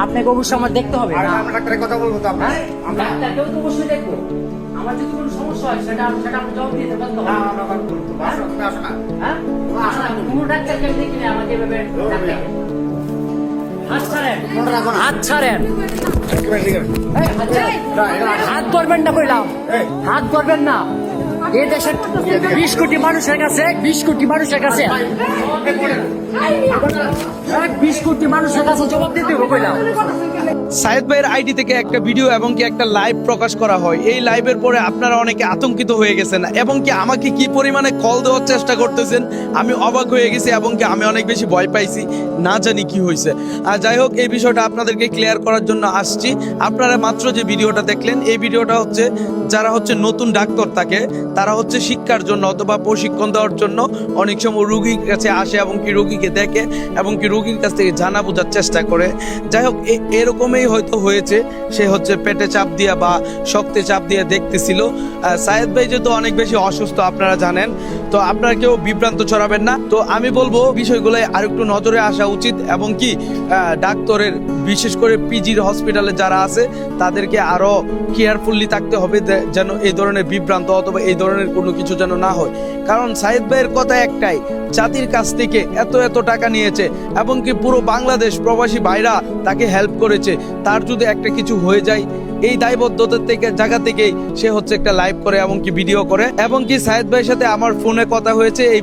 আপনাকে অবশ্যই আমার দেখতে হবে না। ডাক্তারের কথা বলবো তো আমরা। ডাক্তারকেও তো অবশ্যই দেখবো। আমার যদি কোনো সমস্যা হয় সেটা আপনি জবাব দিতে পারতে হবে। তুমি আসো না। হ্যাঁ? কোনো ডাক্তারকে আমি দেখিনি আমাকে এভাবে ডাক্তার। হাত ছাড়েন। হাত ছাড়েন। এই, হাত ধরবেন না বললাম। হাত ধরবেন না। এই দেশের 20 কোটি মানুষের কাছে 20 কোটি মানুষের কাছে 20 কোটি মানুষের কাছে জবাব দিতে হবে কইলাম। সায়েদ ভাইয়ের আইডি থেকে একটা ভিডিও এবং কি একটা লাইভ প্রকাশ করা হয়। এই লাইভের পরে আপনারা অনেকে আতঙ্কিত হয়ে গেছেন এবং কি আমাকে কি পরিমাণে কল দেওয়ার চেষ্টা করতেছেন আমি অবাক হয়ে গেছি এবং কি আমি অনেক বেশি ভয় পাইছি, না জানি কি হয়েছে। যাই হোক, এই বিষয়টা আপনাদেরকে ক্লিয়ার করার জন্য আসছি। আপনারা মাত্র যে ভিডিওটা দেখলেন, এই ভিডিওটা হচ্ছে যারা হচ্ছে নতুন ডাক্তার থাকে তারা হচ্ছে শিক্ষার জন্য অথবা প্রশিক্ষণ দেওয়ার জন্য অনেক সময় রোগীর কাছে আসে এবং কি রোগীকে দেখে এবং কি রোগীর কাছ থেকে জানা বোঝার চেষ্টা করে। যাই হোক, এরকমই হয়তো হয়েছে, সে হচ্ছে পেটে চাপ দিয়া বা শক্তি চাপ দিয়ে দেখতেছিল। সায়েদ ভাই যেহেতু অনেক বেশি অসুস্থ আপনারা জানেন, তো আপনারা কেউ বিভ্রান্ত ছড়াবেন না। তো আমি বলবো বিষয়গুলো আরেকটু নজরে আসা উচিত এবং কি ডাক্তারের বিশেষ করে পিজির হসপিটালে যারা আছে তাদেরকে আরো কেয়ারফুলি থাকতে হবে যেন এই ধরনের বিভ্রান্ত অথবা এই ধরনের কোনো কিছু যেন না হয়। কারণ সায়েদ ভাইয়ের কথা একটাই, জাতির কাছ থেকে এত টাকা নিয়েছে এবং কি পুরো বাংলাদেশ প্রবাসী ভাইরা তাকে হেল্প করেছে। তার যদি একটা কিছু হয়ে যায়, এই দায়বদ্ধতার থেকে জায়গা থেকেই সে হচ্ছে একটা লাইভ করে এবং কি ভিডিও করে এবং কি সায়েদ ভাইয়ের সাথে আমার ফোনে কথা হয়েছে। এই